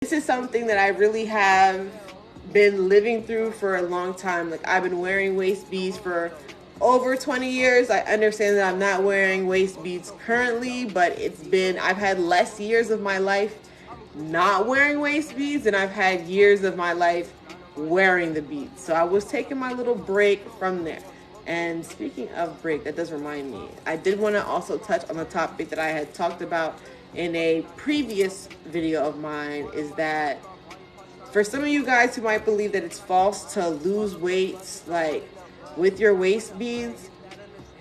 This is something that I really have been living through for a long time. Like, I've been wearing waist beads for over 20 years. I understand that I'm not wearing waist beads currently, but I've had less years of my life not wearing waist beads than I've had years of my life wearing the beads. So I was taking my little break from there. And speaking of break, that does remind me, I did want to also touch on the topic that I had talked about in a previous video of mine, is that for some of you guys who might believe that it's false to lose weight like with your waist beads,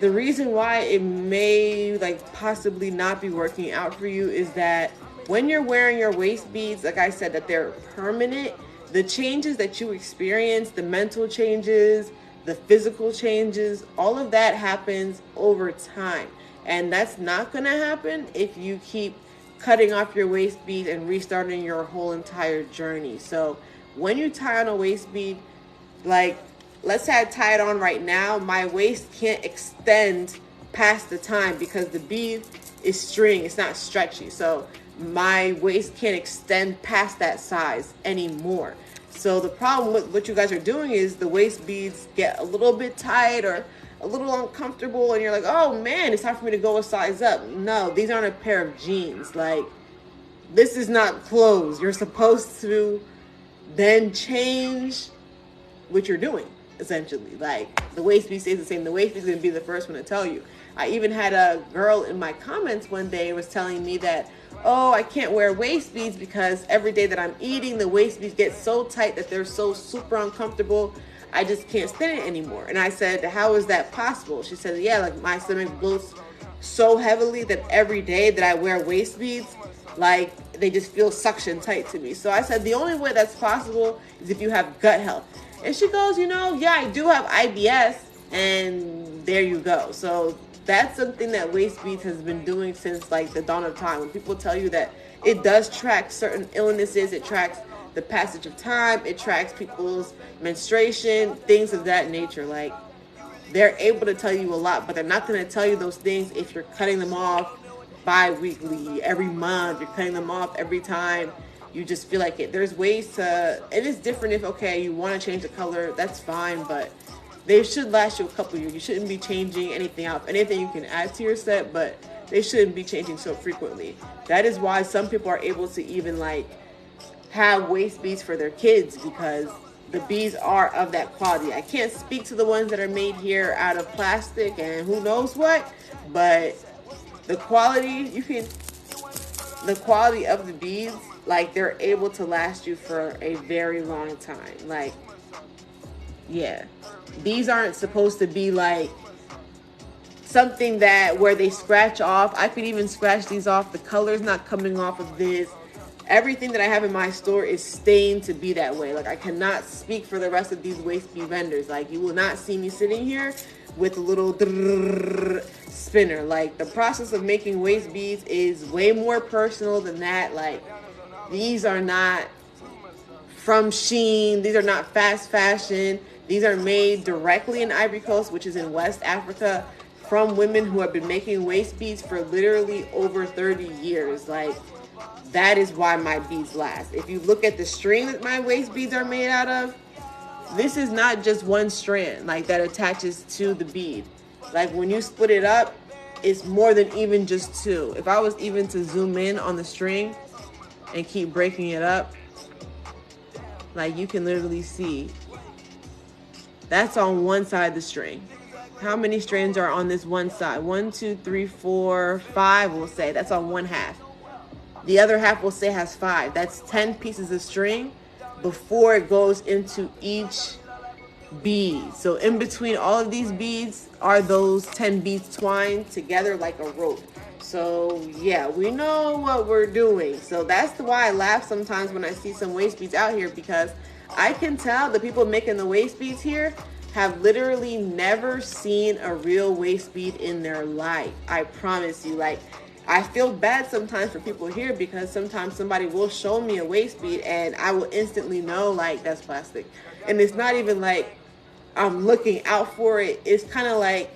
the reason why it may like possibly not be working out for you is that when you're wearing your waist beads, like I said, that they're permanent, the changes that you experience, the mental changes, the physical changes, all of that happens over time. And that's not going to happen if you keep cutting off your waist bead and restarting your whole entire journey. So when you tie on a waist bead, like, let's say I tie it on right now, my waist can't extend past the time because the bead is string, it's not stretchy. So my waist can't extend past that size anymore. So the problem with what you guys are doing is the waist beads get a little bit tight or a little uncomfortable, and you're like, oh man, it's time for me to go a size up. No, these aren't a pair of jeans. Like, this is not clothes. You're supposed to then change what you're doing, essentially. Like, the waist bead stays the same. The waist bead is going to be the first one to tell you. I even had a girl in my comments one day was telling me that, oh, I can't wear waist beads because every day that I'm eating, the waist beads get so tight that they're so super uncomfortable. I just can't stand it anymore. And I said, how is that possible? She said, yeah, like my stomach bloats so heavily that every day that I wear waist beads, like they just feel suction tight to me. So I said, the only way that's possible is if you have gut health. And she goes, yeah, I do have IBS. And there you go. So that's something that waist beads has been doing since like the dawn of time. When people tell you that it does track certain illnesses, it tracks the passage of time, it tracks people's menstruation, things of that nature. Like, they're able to tell you a lot, but they're not going to tell you those things if you're cutting them off bi-weekly, every month. You're cutting them off every time you just feel like it. There's ways to, it is different if, okay, you want to change the color, that's fine, but they should last you a couple years. You shouldn't be changing anything out. Anything you can add to your set, but they shouldn't be changing so frequently. That is why some people are able to even like have waist beads for their kids, because the beads are of that quality. I can't speak to the ones that are made here out of plastic and who knows what, but the quality, the quality of the beads, like, they're able to last you for a very long time. Like, yeah, these aren't supposed to be like something that where they scratch off. I could even scratch these off. The color's not coming off of this. Everything that I have in my store is stained to be that way. Like, I cannot speak for the rest of these waist bead vendors. Like, you will not see me sitting here with a little spinner. Like, the process of making waist beads is way more personal than that. Like, these are not from Shein. These are not fast fashion. These are made directly in Ivory Coast, which is in West Africa, from women who have been making waist beads for literally over 30 years. Like, that is why my beads last. If you look at the string that my waist beads are made out of, this is not just one strand like that attaches to the bead. Like, when you split it up, it's more than even just two. If I was even to zoom in on the string and keep breaking it up, like, you can literally see that's on one side of the string. How many strands are on this one side? 1, 2, 3, 4, 5, we'll say. That's on one half. The other half, we'll say, has 5. That's 10 pieces of string before it goes into each bead. So in between all of these beads are those 10 beads twined together like a rope. So yeah, we know what we're doing. So that's why I laugh sometimes when I see some waist beads out here, because I can tell the people making the waist beads here have literally never seen a real waist bead in their life. I promise you. Like, I feel bad sometimes for people here, because sometimes somebody will show me a waist bead and I will instantly know, like, that's plastic. And it's not even like I'm looking out for it. It's kind of like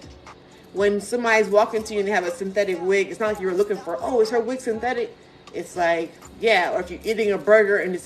when somebody's walking to you and they have a synthetic wig. It's not like you're looking for, oh, is her wig synthetic? it's like, yeah, or if you're eating a burger and it's